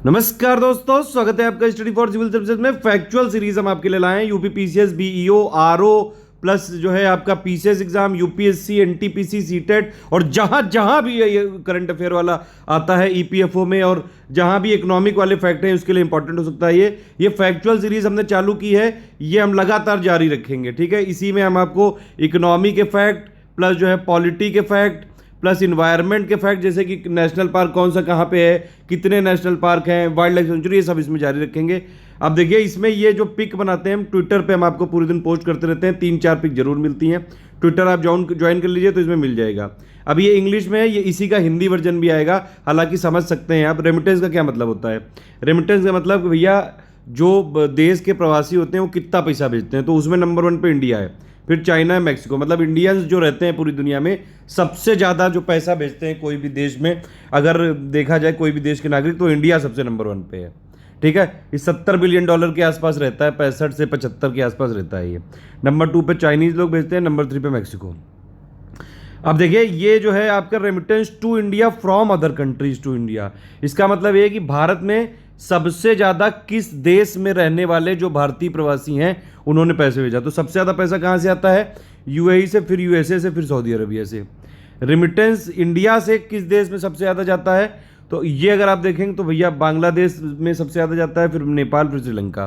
नमस्कार दोस्तों, स्वागत है आपका स्टडी फॉर सिविल सर्विसेज में। फैक्चुअल सीरीज हम आपके लिए लाए हैं। UP PCS, BEO, RO plus जो है आपका PCS exam, UPSC, NTPC, CTET और जहां जहां भी ये करंट अफेयर वाला आता है ईपीएफओ में और जहां भी इकोनॉमिक वाले फैक्ट हैं उसके लिए इंपॉर्टेंट हो सकता है। ये फैक्चुअल सीरीज हमने चालू की है, ये हम लगातार जारी रखेंगे। ठीक है, इसी में हम आपको इकोनॉमी के फैक्ट प्लस जो है पॉलिटी के फैक्ट प्लस इन्वायरमेंट के फैक्ट, जैसे कि नेशनल पार्क कौन सा कहाँ पे है, कितने नेशनल पार्क हैं, वाइल्ड लाइफ सेंचुरी, ये सब इसमें जारी रखेंगे। अब देखिए, इसमें ये जो पिक बनाते हैं हम ट्विटर पे, हम आपको पूरे दिन पोस्ट करते रहते हैं, 3-4 पिक जरूर मिलती हैं। ट्विटर आप ज्वाइन कर लीजिए तो इसमें मिल जाएगा। अब ये इंग्लिश में है, ये इसी का हिंदी वर्जन भी आएगा, हालांकि समझ सकते हैं आप। रेमिटेंस का क्या मतलब होता है? रेमिटेंस का मतलब भैया जो देश के प्रवासी होते हैं वो कितना पैसा भेजते हैं, तो उसमें नंबर 1 पे इंडिया है, फिर चाइना है, मैक्सिको। मतलब इंडियंस जो रहते हैं पूरी दुनिया में सबसे ज़्यादा जो पैसा भेजते हैं कोई भी देश में, अगर देखा जाए कोई भी देश के नागरिक, तो इंडिया सबसे नंबर 1 पे है। ठीक है, ये $70 बिलियन के आसपास रहता है, 65 से 75 के आसपास रहता है ये। नंबर 2 पे चाइनीज़ लोग भेजते हैं, नंबर 3 पे मैक्सिको। अब देखिए, ये जो है आपका remittance to India from other countries to India, इसका मतलब ये है कि भारत में सबसे ज़्यादा किस देश में रहने वाले जो भारतीय प्रवासी हैं उन्होंने पैसे भेजा। तो सबसे ज़्यादा पैसा कहाँ से आता है? यूएई से, फिर यूएसए से, फिर सऊदी अरबिया से। रेमिटेंस इंडिया से किस देश में सबसे ज़्यादा जाता है? तो ये अगर आप देखेंगे तो भैया बांग्लादेश में सबसे ज़्यादा जाता है, फिर नेपाल, फिर श्रीलंका।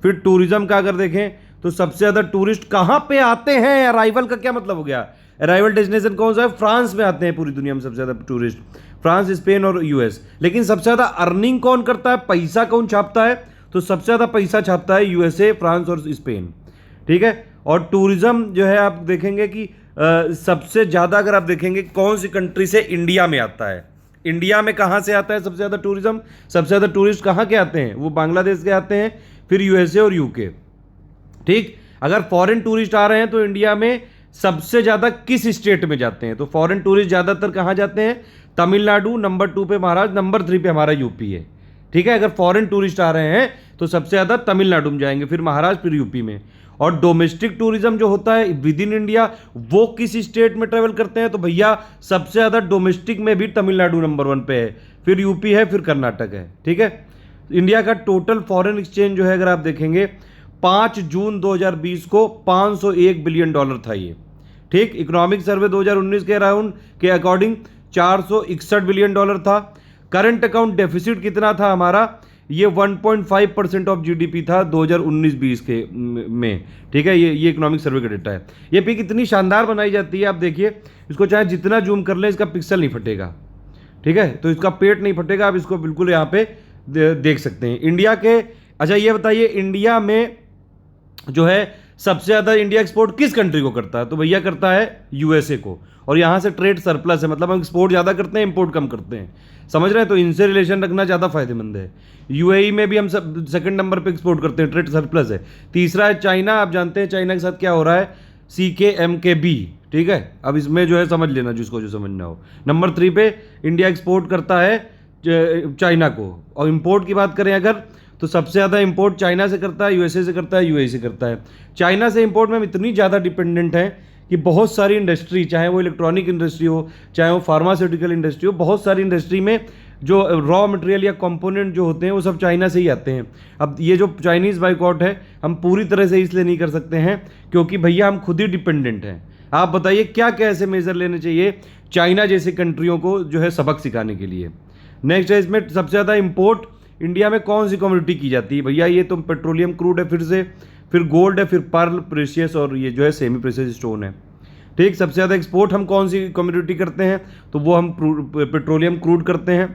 फिर टूरिज्म का अगर देखें तो सबसे ज़्यादा टूरिस्ट कहाँ पे आते हैं? अराइवल का क्या मतलब हो गया? अराइवल डेस्टिनेशन कौन सा है? फ्रांस में आते हैं पूरी दुनिया में सबसे ज़्यादा टूरिस्ट, फ्रांस, स्पेन और यूएस। लेकिन सबसे ज़्यादा अर्निंग कौन करता है, पैसा कौन छापता है? तो सबसे ज़्यादा पैसा छापता है यूएसए, फ्रांस और स्पेन। ठीक है, और टूरिज्म जो है आप देखेंगे कि सबसे ज़्यादा अगर आप देखेंगे कौन सी कंट्री से इंडिया में आता है, इंडिया में कहाँ से आता है सबसे ज़्यादा टूरिज्म? सबसे ज़्यादा टूरिस्ट कहाँ के आते हैं? वो बांग्लादेश के आते हैं, फिर यूएसए और यूके। ठीक, अगर फॉरेन टूरिस्ट आ रहे हैं तो इंडिया में सबसे ज़्यादा किस स्टेट में जाते हैं? तो फॉरेन टूरिस्ट ज़्यादातर कहाँ जाते हैं? तमिलनाडु, नंबर 2 पे महाराष्ट्र, नंबर 3 पे हमारा यूपी है। ठीक है, अगर फॉरेन टूरिस्ट आ रहे हैं तो सबसे ज़्यादा तमिलनाडु में जाएंगे, फिर महाराष्ट्र, फिर यूपी में। और डोमेस्टिक टूरिज्म जो होता है विद इन इंडिया, वो किस स्टेट में ट्रेवल करते हैं? तो भैया सबसे ज़्यादा डोमेस्टिक में भी तमिलनाडु नंबर 1 पे है, फिर यूपी है, फिर कर्नाटक है। ठीक है, इंडिया का टोटल फॉरेन एक्सचेंज जो है अगर आप देखेंगे 5 जून 2020 को $501 बिलियन था ये। ठीक, इकोनॉमिक सर्वे 2019 के अराउंड के अकॉर्डिंग $461 बिलियन था। करंट अकाउंट डेफिसिट कितना था हमारा? ये 1.5% ऑफ जीडीपी था 2019-20 के में। ठीक है, ये इकोनॉमिक सर्वे का डेटा है। ये पिक इतनी शानदार बनाई जाती है, आप देखिए, इसको चाहे जितना जूम कर लें इसका पिक्सल नहीं फटेगा। ठीक है, तो इसका पेट नहीं फटेगा, आप इसको बिल्कुल यहाँ पे देख सकते हैं। इंडिया के, अच्छा ये बताइए, इंडिया में जो है सबसे ज़्यादा इंडिया एक्सपोर्ट किस कंट्री को करता है? तो भैया करता है यूएसए को, और यहाँ से ट्रेड सरप्लस है, मतलब हम एक्सपोर्ट ज़्यादा करते हैं, इंपोर्ट कम करते हैं। समझ रहे हैं? तो इनसे रिलेशन रखना ज़्यादा फायदेमंद है। यूएई में भी हम सब सेकंड नंबर पे एक्सपोर्ट करते हैं, ट्रेड सरप्लस है। तीसरा है चाइना, आप जानते हैं चाइना के साथ क्या हो रहा है, CKMKB। ठीक है, अब इसमें जो है समझ लेना जिसको जो समझना हो। नंबर 3 पे इंडिया एक्सपोर्ट करता है चाइना को। और इम्पोर्ट की बात करें अगर, तो सबसे ज़्यादा इंपोर्ट चाइना से करता है, यूएसए से करता है, यूएई से करता है। चाइना से इंपोर्ट में हम इतनी ज़्यादा डिपेंडेंट हैं कि बहुत सारी इंडस्ट्री, चाहे वो इलेक्ट्रॉनिक इंडस्ट्री हो, चाहे वो फार्मास्यूटिकल इंडस्ट्री हो, बहुत सारी इंडस्ट्री में जो रॉ मटेरियल या कंपोनेंट जो होते हैं वो सब चाइना से ही आते हैं। अब ये जो चाइनीज़ बाइकआउट है हम पूरी तरह से इसलिए नहीं कर सकते हैं क्योंकि भैया हम खुद ही डिपेंडेंट हैं। आप बताइए क्या क्या ऐसे मेजर लेने चाहिए चाइना जैसे कंट्रियों को जो है सबक सिखाने के लिए? नेक्स्ट है, इसमें सबसे ज़्यादा इंपोर्ट इंडिया में कौन सी कमोडिटी की जाती है? भैया ये तो पेट्रोलियम क्रूड है, फिर गोल्ड है, फिर पर्ल, प्रेशियस और ये जो है सेमी प्रेशियस स्टोन है। ठीक, सबसे ज़्यादा एक्सपोर्ट हम कौन सी कमोडिटी करते हैं? तो वो हम पेट्रोलियम क्रूड करते हैं।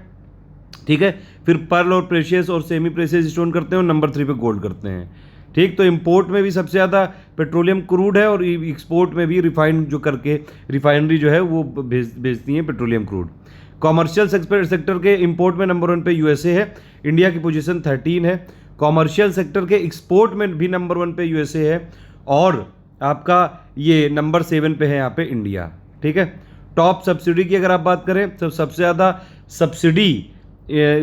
ठीक है, फिर पर्ल और प्रेशियस और सेमी प्रेशियस स्टोन करते हैं, और नंबर 3 पे गोल्ड करते हैं। ठीक, तो इंपोर्ट में भी सबसे ज़्यादा पेट्रोलियम क्रूड है, और एक्सपोर्ट में भी रिफाइंड जो करके रिफाइनरी जो है वो भेजती हैं पेट्रोलियम क्रूड। कॉमर्शियल सेक्टर के इंपोर्ट में नंबर 1 पे यूएसए है, इंडिया की पोजीशन 13 है। कॉमर्शियल सेक्टर के एक्सपोर्ट में भी नंबर 1 पे यूएसए है, और आपका ये नंबर 7 पे है यहाँ पे इंडिया। ठीक है, टॉप सब्सिडी की अगर आप बात करें तो सबसे ज़्यादा सब्सिडी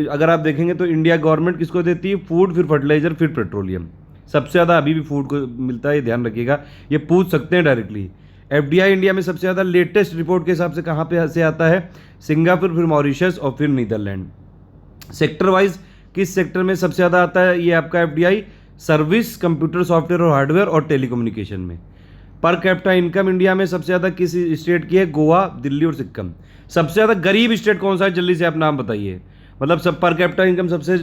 अगर आप देखेंगे तो इंडिया गवर्नमेंट किसको देती है? फूड, फिर फर्टिलाइजर, फिर पेट्रोलियम। सबसे ज़्यादा अभी भी फूड को मिलता है, ये ध्यान रखिएगा, ये पूछ सकते हैं डायरेक्टली। एफडीआई इंडिया में सबसे ज़्यादा लेटेस्ट रिपोर्ट के हिसाब से कहाँ पे से आता है? सिंगापुर, फिर मॉरिशस और फिर नीदरलैंड। सेक्टर वाइज किस सेक्टर में सबसे ज़्यादा आता है ये आपका एफडीआई? सर्विस, कंप्यूटर सॉफ्टवेयर और हार्डवेयर और टेलीकम्युनिकेशन में। पर कैपिटा इनकम इंडिया में सबसे ज़्यादा किस स्टेट की है? गोवा, दिल्ली और सिक्किम। सबसे ज़्यादा गरीब स्टेट कौन सा है? जल्दी से आप नाम बताइए। मतलब सब पर कैपिटा इनकम सबसे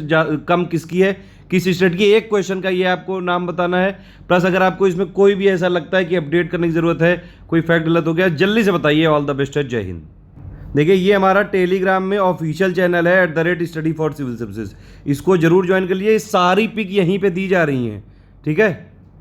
कम किसकी है, किस स्टेट की? एक क्वेश्चन का ये आपको नाम बताना है। प्लस अगर आपको इसमें कोई भी ऐसा लगता है कि अपडेट करने की ज़रूरत है, कोई फैक्ट गलत हो गया, जल्दी से बताइए। ऑल द बेस्ट है, जय हिंद। देखिए ये हमारा टेलीग्राम में ऑफिशियल चैनल है @study for civil services, इसको जरूर ज्वाइन कर लीजिए। सारी पिक यहीं पे दी जा रही हैं, ठीक है।